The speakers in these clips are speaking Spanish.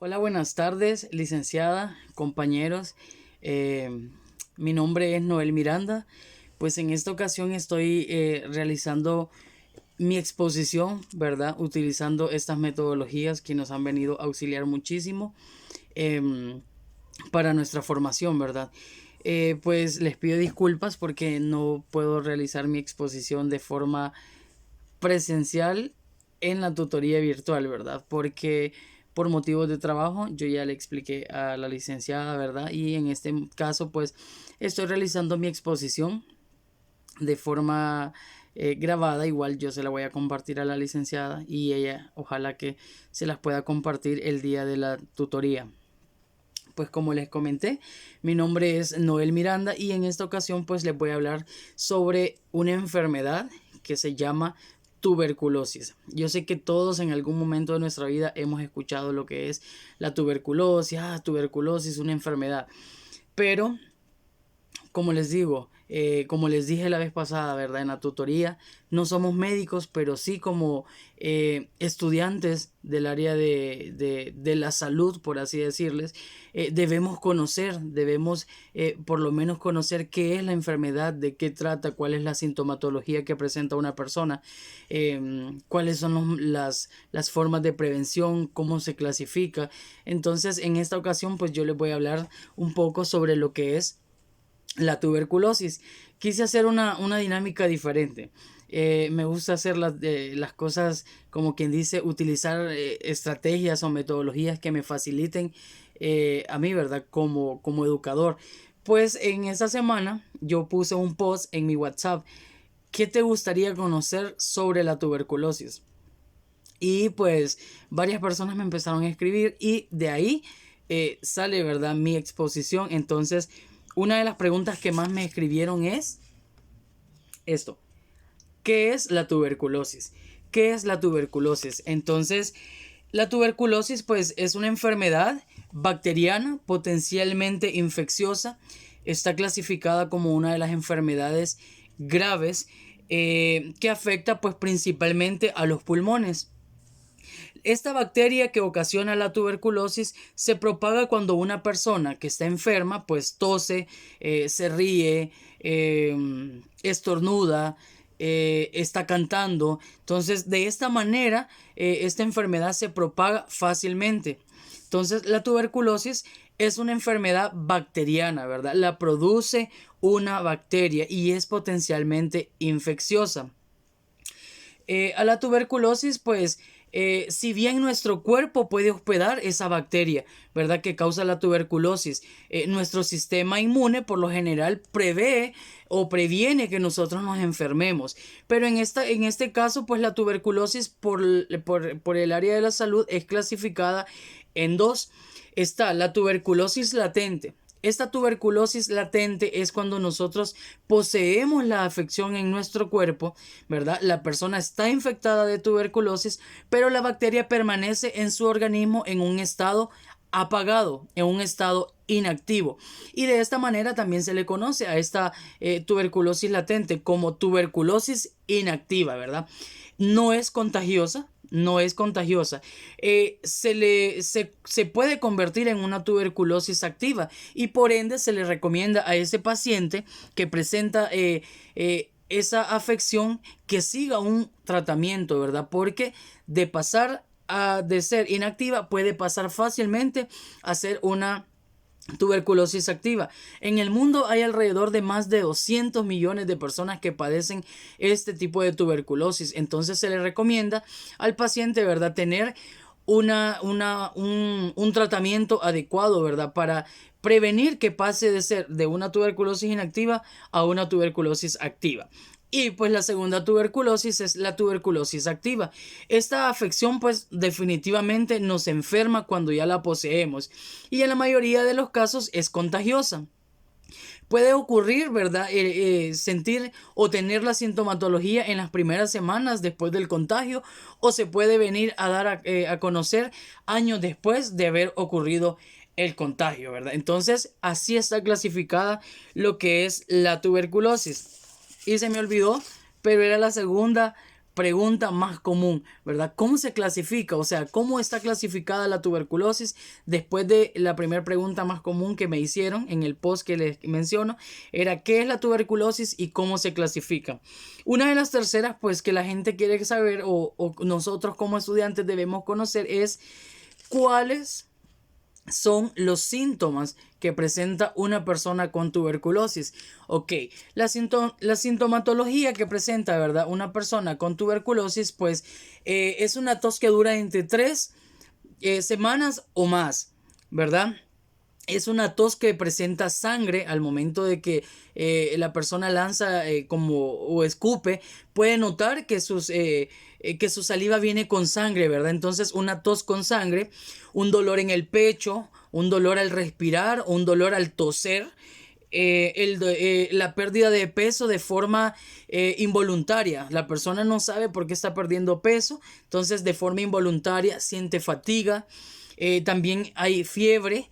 Hola, buenas tardes, licenciada, compañeros. Mi nombre es Noel Miranda. Pues en esta ocasión estoy realizando mi exposición, ¿verdad? Utilizando estas metodologías que nos han venido a auxiliar muchísimo em, para nuestra formación, ¿verdad? Pues les pido disculpas porque no puedo realizar mi exposición de forma presencial en la tutoría virtual, ¿verdad? Porque por motivos de trabajo yo ya le expliqué a la licenciada, ¿verdad? Y en este caso pues estoy realizando mi exposición de forma grabada. Igual yo se la voy a compartir a la licenciada y ella ojalá que se las pueda compartir el día de la tutoría. Pues como les comenté, mi nombre es Noel Miranda y en esta ocasión pues les voy a hablar sobre una enfermedad que se llama tuberculosis. Yo sé que todos en algún momento de nuestra vida hemos escuchado lo que es la tuberculosis, tuberculosis, una enfermedad, pero como les digo, como les dije la vez pasada, ¿verdad? En la tutoría, no somos médicos, pero sí como estudiantes del área de la salud, por así decirles, debemos conocer, debemos por lo menos conocer qué es la enfermedad, de qué trata, cuál es la sintomatología que presenta una persona, cuáles son las formas de prevención, cómo se clasifica. Entonces, en esta ocasión, pues yo les voy a hablar un poco sobre lo que es la tuberculosis. Quise hacer una dinámica diferente. Me gusta hacer las cosas, como quien dice, utilizar estrategias o metodologías que me faciliten a mí, ¿verdad? Como educador. Pues en esta semana yo puse un post en mi WhatsApp. ¿Qué te gustaría conocer sobre la tuberculosis? Y pues varias personas me empezaron a escribir y de ahí sale, ¿verdad? Mi exposición. Entonces, una de las preguntas que más me escribieron es esto: ¿qué es la tuberculosis? ¿Qué es la tuberculosis? Entonces, la tuberculosis pues es una enfermedad bacteriana potencialmente infecciosa. Está clasificada como una de las enfermedades graves que afecta pues principalmente a los pulmones. Esta bacteria que ocasiona la tuberculosis se propaga cuando una persona que está enferma pues tose, se ríe, estornuda, está cantando. Entonces, de esta manera, esta enfermedad se propaga fácilmente. Entonces, la tuberculosis es una enfermedad bacteriana, ¿verdad? La produce una bacteria y es potencialmente infecciosa. A la tuberculosis, pues, si bien nuestro cuerpo puede hospedar esa bacteria, ¿verdad? Que causa la tuberculosis, nuestro sistema inmune por lo general prevé o previene que nosotros nos enfermemos. Pero en este caso, pues la tuberculosis por el área de la salud es clasificada en dos. Está la tuberculosis latente. Esta tuberculosis latente es cuando nosotros poseemos la afección en nuestro cuerpo, ¿verdad? La persona está infectada de tuberculosis, pero la bacteria permanece en su organismo en un estado apagado, en un estado inactivo. Y de esta manera también se le conoce a esta tuberculosis latente como tuberculosis inactiva, ¿verdad? No es contagiosa, no es contagiosa. Se puede convertir en una tuberculosis activa y por ende se le recomienda a ese paciente que presenta esa afección que siga un tratamiento, ¿verdad? Porque de pasar de ser inactiva puede pasar fácilmente a ser una tuberculosis activa. En el mundo hay alrededor de más de 200 millones de personas que padecen este tipo de tuberculosis. Entonces se le recomienda al paciente, ¿verdad?, tener un tratamiento adecuado, ¿verdad?, para prevenir que pase de ser de una tuberculosis inactiva a una tuberculosis activa. Y pues la segunda tuberculosis es la tuberculosis activa. Esta afección pues definitivamente nos enferma cuando ya la poseemos y en la mayoría de los casos es contagiosa. Puede ocurrir, ¿verdad? Sentir o tener la sintomatología en las primeras semanas después del contagio o se puede venir a dar a conocer años después de haber ocurrido el contagio, ¿verdad? Entonces, así está clasificada lo que es la tuberculosis. Y se me olvidó, pero era la segunda pregunta más común, ¿verdad? ¿Cómo se clasifica? O sea, ¿cómo está clasificada la tuberculosis? Después de la primera pregunta más común que me hicieron en el post que les menciono, era ¿qué es la tuberculosis y cómo se clasifica? Una de las terceras, pues, que la gente quiere saber o nosotros como estudiantes debemos conocer es cuáles son los síntomas que presenta una persona con tuberculosis. Ok, la sintomatología que presenta, ¿verdad? Una persona con tuberculosis, pues es una tos que dura entre 3 semanas o más, ¿verdad? Es una tos que presenta sangre al momento de que la persona lanza como o escupe. Puede notar que que su saliva viene con sangre, ¿verdad? Entonces una tos con sangre, un dolor en el pecho, un dolor al respirar, un dolor al toser. La pérdida de peso de forma involuntaria. La persona no sabe por qué está perdiendo peso, entonces de forma involuntaria siente fatiga. También hay fiebre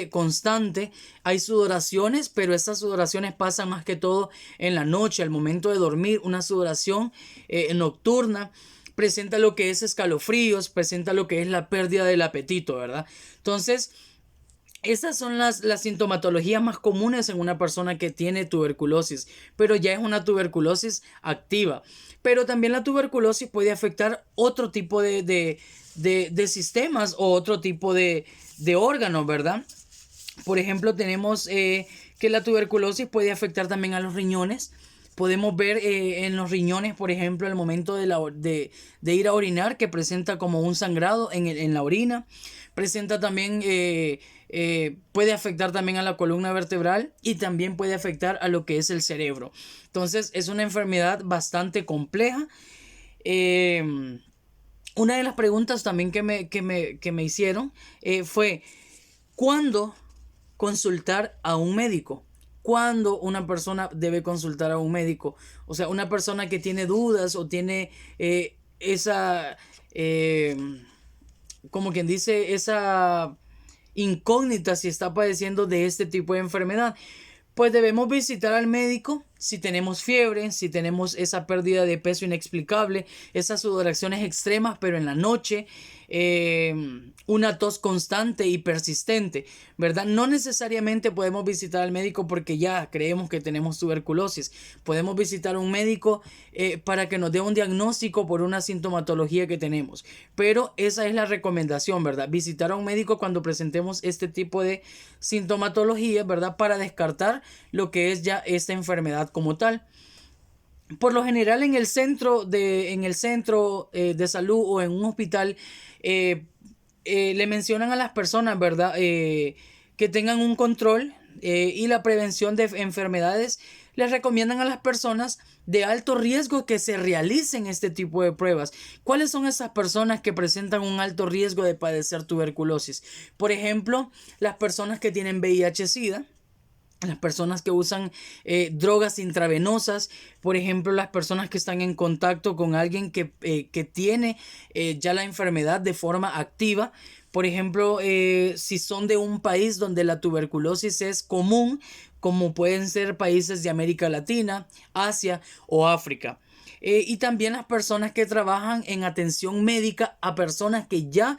constante, hay sudoraciones, pero esas sudoraciones pasan más que todo en la noche, al momento de dormir, una sudoración nocturna. Presenta lo que es escalofríos, presenta lo que es la pérdida del apetito, ¿verdad? Entonces, esas son las sintomatologías más comunes en una persona que tiene tuberculosis, pero ya es una tuberculosis activa. Pero también la tuberculosis puede afectar otro tipo de sistemas o otro tipo de órganos, ¿verdad? Por ejemplo, tenemos que la tuberculosis puede afectar también a los riñones. Podemos ver en los riñones, por ejemplo, al momento de ir a orinar, que presenta como un sangrado en la orina. Presenta también, puede afectar también a la columna vertebral y también puede afectar a lo que es el cerebro. Entonces, es una enfermedad bastante compleja. Una de las preguntas también que me hicieron fue, ¿cuándo consultar a un médico? ¿Cuándo una persona debe consultar a un médico? O sea, una persona que tiene dudas o tiene esa, como quien dice, esa incógnita si está padeciendo de este tipo de enfermedad. Pues debemos visitar al médico si tenemos fiebre, si tenemos esa pérdida de peso inexplicable, esas sudoraciones extremas pero en la noche, una tos constante y persistente, ¿verdad? No necesariamente podemos visitar al médico porque ya creemos que tenemos tuberculosis. Podemos visitar a un médico para que nos dé un diagnóstico por una sintomatología que tenemos. Pero esa es la recomendación, ¿verdad? Visitar a un médico cuando presentemos este tipo de sintomatología, ¿verdad? Para descartar lo que es ya esta enfermedad como tal. Por lo general en el centro de salud o en un hospital le mencionan a las personas, ¿verdad? Que tengan un control y la prevención de enfermedades. Les recomiendan a las personas de alto riesgo que se realicen este tipo de pruebas. ¿Cuáles son esas personas que presentan un alto riesgo de padecer tuberculosis? Por ejemplo, las personas que tienen VIH-Sida, las personas que usan drogas intravenosas, por ejemplo, las personas que están en contacto con alguien que tiene ya la enfermedad de forma activa. Por ejemplo, si son de un país donde la tuberculosis es común, como pueden ser países de América Latina, Asia o África. Y también las personas que trabajan en atención médica a personas que ya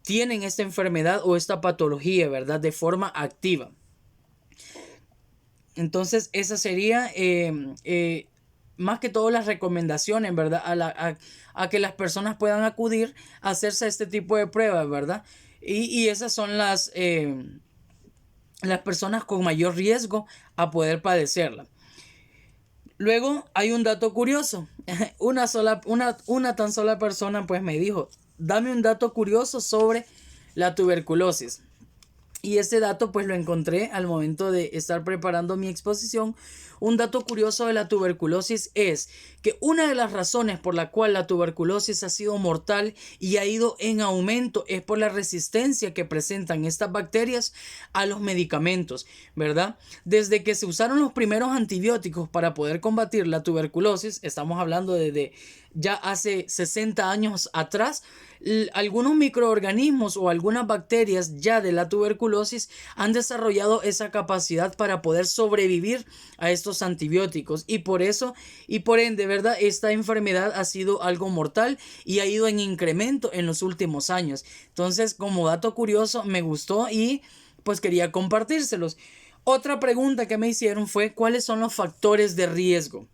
tienen esta enfermedad o esta patología, ¿verdad? De forma activa. Entonces, esa sería más que todo las recomendaciones, ¿verdad? A que las personas puedan acudir a hacerse este tipo de pruebas, ¿verdad? Y esas son las personas con mayor riesgo a poder padecerla. Luego hay un dato curioso. Una tan sola persona pues me dijo, dame un dato curioso sobre la tuberculosis. Y ese dato pues lo encontré al momento de estar preparando mi exposición. Un dato curioso de la tuberculosis es que una de las razones por la cual la tuberculosis ha sido mortal y ha ido en aumento es por la resistencia que presentan estas bacterias a los medicamentos, ¿verdad? Desde que se usaron los primeros antibióticos para poder combatir la tuberculosis, estamos hablando ya hace 60 años atrás, algunos microorganismos o algunas bacterias ya de la tuberculosis han desarrollado esa capacidad para poder sobrevivir a estos antibióticos, y por eso y por ende, ¿verdad? Esta enfermedad ha sido algo mortal y ha ido en incremento en los últimos años. Entonces, como dato curioso, me gustó y pues quería compartírselos. Otra pregunta que me hicieron fue: ¿cuáles son los factores de riesgo?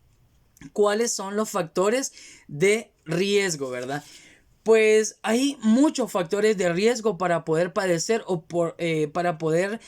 ¿Cuáles son los factores de riesgo, verdad? Pues hay muchos factores de riesgo para poder padecer para poder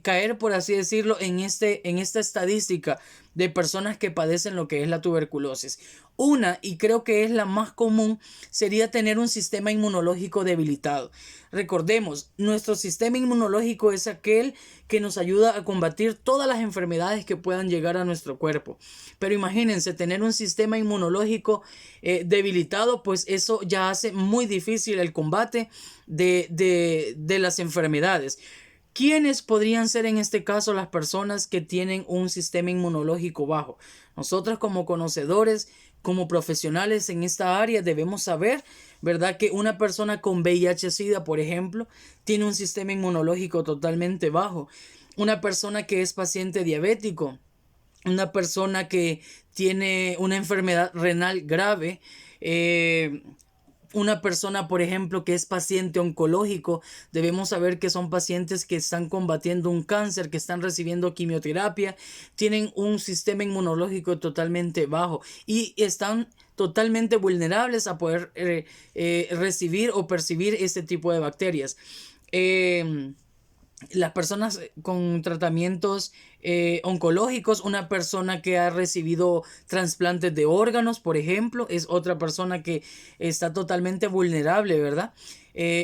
caer, por así decirlo, en esta estadística de personas que padecen lo que es la tuberculosis. Una, y creo que es la más común, sería tener un sistema inmunológico debilitado. Recordemos, nuestro sistema inmunológico es aquel que nos ayuda a combatir todas las enfermedades que puedan llegar a nuestro cuerpo. Pero imagínense, tener un sistema inmunológico debilitado, pues eso ya hace muy difícil el combate de las enfermedades. ¿Quiénes podrían ser en este caso las personas que tienen un sistema inmunológico bajo? Nosotros, como conocedores, como profesionales en esta área, debemos saber, ¿verdad?, que una persona con VIH-Sida, por ejemplo, tiene un sistema inmunológico totalmente bajo. Una persona que es paciente diabético, una persona que tiene una enfermedad renal grave, una persona, por ejemplo, que es paciente oncológico, debemos saber que son pacientes que están combatiendo un cáncer, que están recibiendo quimioterapia, tienen un sistema inmunológico totalmente bajo y están totalmente vulnerables a poder recibir o percibir este tipo de bacterias. Las personas con tratamientos oncológicos, una persona que ha recibido trasplantes de órganos, por ejemplo, es otra persona que está totalmente vulnerable, ¿verdad?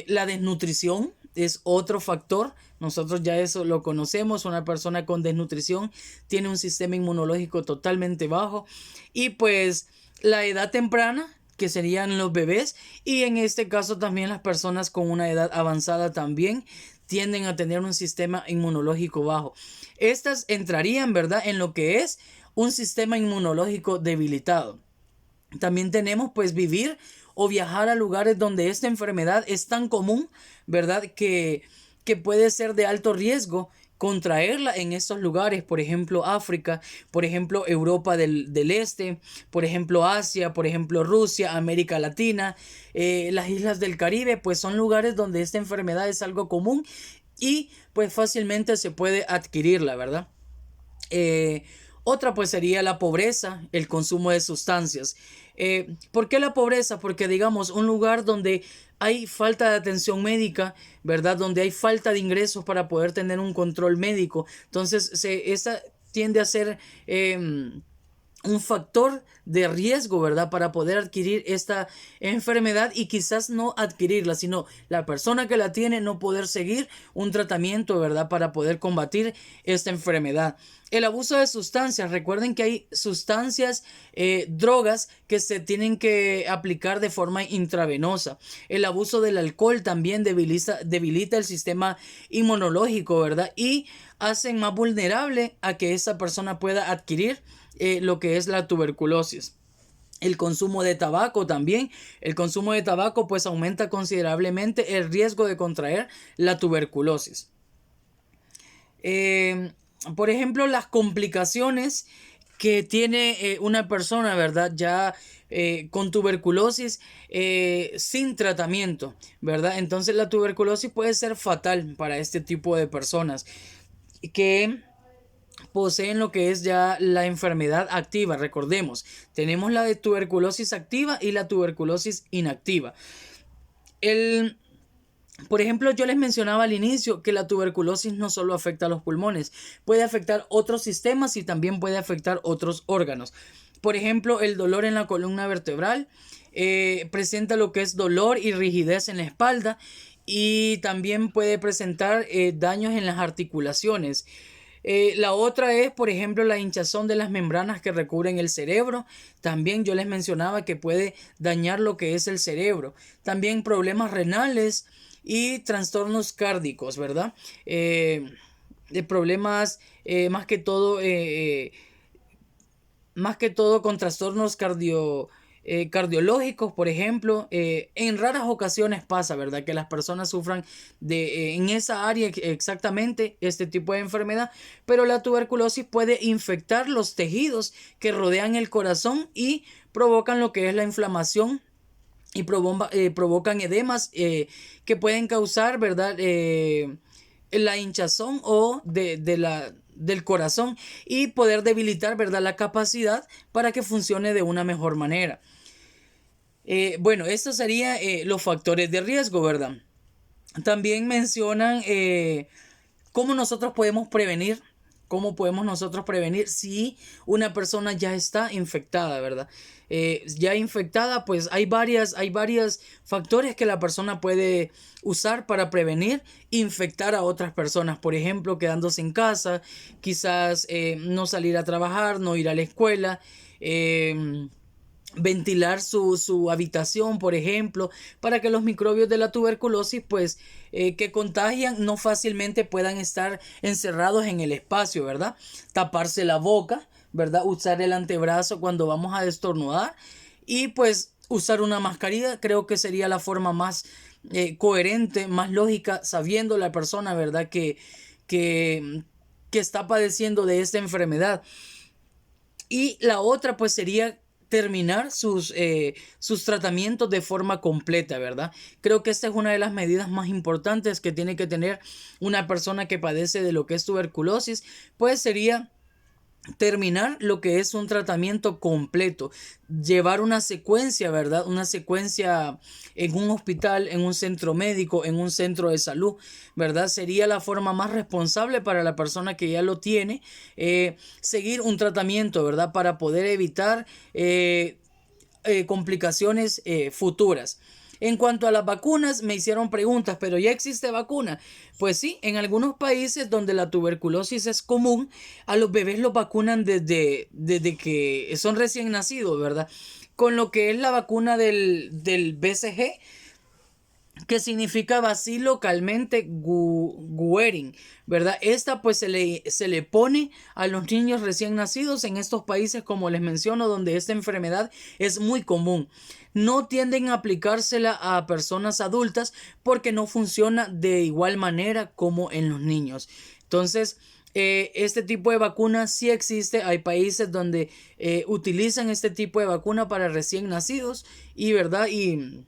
La desnutrición es otro factor. Nosotros ya eso lo conocemos. Una persona con desnutrición tiene un sistema inmunológico totalmente bajo. Y pues la edad temprana, que serían los bebés, y en este caso también las personas con una edad avanzada también tienden a tener un sistema inmunológico bajo. Estas entrarían, ¿verdad?, en lo que es un sistema inmunológico debilitado. También tenemos pues vivir o viajar a lugares donde esta enfermedad es tan común, ¿verdad?, que puede ser de alto riesgo contraerla en estos lugares, por ejemplo África, por ejemplo Europa del Este, por ejemplo Asia, por ejemplo Rusia, América Latina, las islas del Caribe, pues son lugares donde esta enfermedad es algo común y pues fácilmente se puede adquirirla, ¿verdad? Otra pues sería la pobreza, el consumo de sustancias. ¿Por qué la pobreza? Porque digamos, un lugar donde hay falta de atención médica, ¿verdad? Donde hay falta de ingresos para poder tener un control médico. Entonces, esa tiende a ser un factor de riesgo, ¿verdad?, para poder adquirir esta enfermedad, y quizás no adquirirla, sino la persona que la tiene no poder seguir un tratamiento, ¿verdad?, para poder combatir esta enfermedad. El abuso de sustancias. Recuerden que hay sustancias, drogas que se tienen que aplicar de forma intravenosa. El abuso del alcohol también debilita el sistema inmunológico, ¿verdad?, y hacen más vulnerable a que esa persona pueda adquirir lo que es la tuberculosis. El consumo de tabaco también. El consumo de tabaco pues aumenta considerablemente el riesgo de contraer la tuberculosis. Por ejemplo, las complicaciones que tiene una persona, ¿verdad?, ya con tuberculosis sin tratamiento, ¿verdad? Entonces la tuberculosis puede ser fatal para este tipo de personas que poseen lo que es ya la enfermedad activa. Recordemos, tenemos la de tuberculosis activa y la tuberculosis inactiva. Por ejemplo, yo les mencionaba al inicio que la tuberculosis no solo afecta a los pulmones, puede afectar otros sistemas y también puede afectar otros órganos. Por ejemplo, el dolor en la columna vertebral presenta lo que es dolor y rigidez en la espalda, y también puede presentar daños en las articulaciones. La otra es, por ejemplo, la hinchazón de las membranas que recubren el cerebro. También yo les mencionaba que puede dañar lo que es el cerebro. También problemas renales y trastornos cárdicos, ¿verdad? De problemas más que todo con trastornos cardiológicos, por ejemplo. En raras ocasiones pasa, ¿verdad? Que las personas sufran en esa área exactamente este tipo de enfermedad, pero la tuberculosis puede infectar los tejidos que rodean el corazón y provocan lo que es la inflamación y provocan edemas que pueden causar, ¿verdad? La hinchazón o del corazón y poder debilitar, ¿verdad? La capacidad para que funcione de una mejor manera. Bueno, estos serían los factores de riesgo, ¿verdad? También mencionan cómo nosotros podemos prevenir, cómo podemos nosotros prevenir si una persona ya está infectada, ¿verdad? Ya infectada, pues hay varios factores que la persona puede usar para prevenir infectar a otras personas. Por ejemplo, quedándose en casa, quizás no salir a trabajar, no ir a la escuela, ventilar su habitación, por ejemplo, para que los microbios de la tuberculosis, pues, que contagian, no fácilmente puedan estar encerrados en el espacio, ¿verdad? Taparse la boca, ¿verdad? Usar el antebrazo cuando vamos a estornudar y, pues, usar una mascarilla, creo que sería la forma más coherente, más lógica, sabiendo la persona, ¿verdad? Que, que está padeciendo de esta enfermedad. Y la otra pues sería terminar sus tratamientos de forma completa, ¿verdad? Creo que esta es una de las medidas más importantes que tiene que tener una persona que padece de lo que es tuberculosis, pues sería terminar lo que es un tratamiento completo, llevar una secuencia, ¿verdad? Una secuencia en un hospital, en un centro médico, en un centro de salud, ¿verdad? Sería la forma más responsable para la persona que ya lo tiene, seguir un tratamiento, ¿verdad? Para poder evitar complicaciones futuras. En cuanto a las vacunas, me hicieron preguntas, pero ¿ya existe vacuna? Pues sí, en algunos países donde la tuberculosis es común, a los bebés los vacunan desde que son recién nacidos, ¿verdad? Con lo que es la vacuna del BCG, que significa Bacilo calmente guerin, ¿verdad? Esta pues se le pone a los niños recién nacidos en estos países, como les menciono, donde esta enfermedad es muy común. No tienden a aplicársela a personas adultas porque no funciona de igual manera como en los niños. Entonces, este tipo de vacuna sí existe. Hay países donde utilizan este tipo de vacuna para recién nacidos y, ¿verdad? Y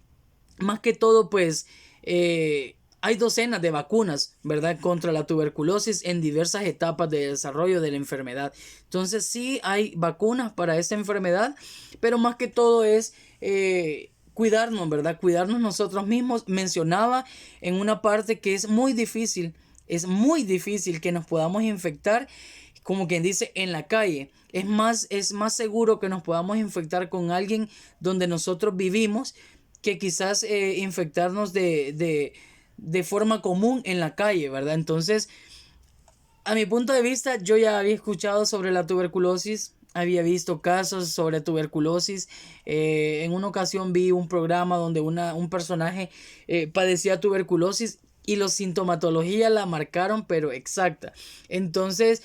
más que todo, pues hay docenas de vacunas, ¿verdad? Contra la tuberculosis en diversas etapas de desarrollo de la enfermedad. Entonces sí hay vacunas para esta enfermedad, pero más que todo es cuidarnos, ¿verdad? Cuidarnos nosotros mismos. Mencionaba en una parte que es muy difícil que nos podamos infectar, como quien dice, en la calle. Es más seguro que nos podamos infectar con alguien donde nosotros vivimos que quizás infectarnos de forma común en la calle, ¿verdad? Entonces, a mi punto de vista, yo ya había escuchado sobre la tuberculosis, había visto casos sobre tuberculosis. En una ocasión vi un programa donde un personaje padecía tuberculosis y la sintomatología la marcaron, pero exacta. Entonces,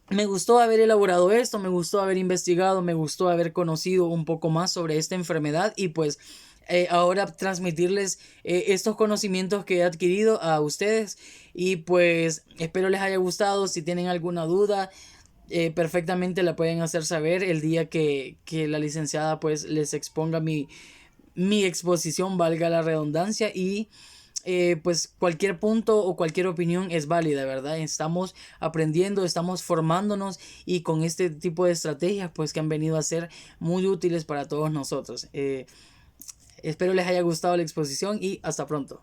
me gustó haber elaborado esto, me gustó haber investigado, me gustó haber conocido un poco más sobre esta enfermedad y pues ahora transmitirles estos conocimientos que he adquirido a ustedes y pues espero les haya gustado. Si tienen alguna duda, perfectamente la pueden hacer saber el día que la licenciada pues les exponga mi exposición, valga la redundancia, y pues cualquier punto o cualquier opinión es válida, ¿verdad? Estamos aprendiendo, estamos formándonos y con este tipo de estrategias pues que han venido a ser muy útiles para todos nosotros. Espero les haya gustado la exposición y hasta pronto.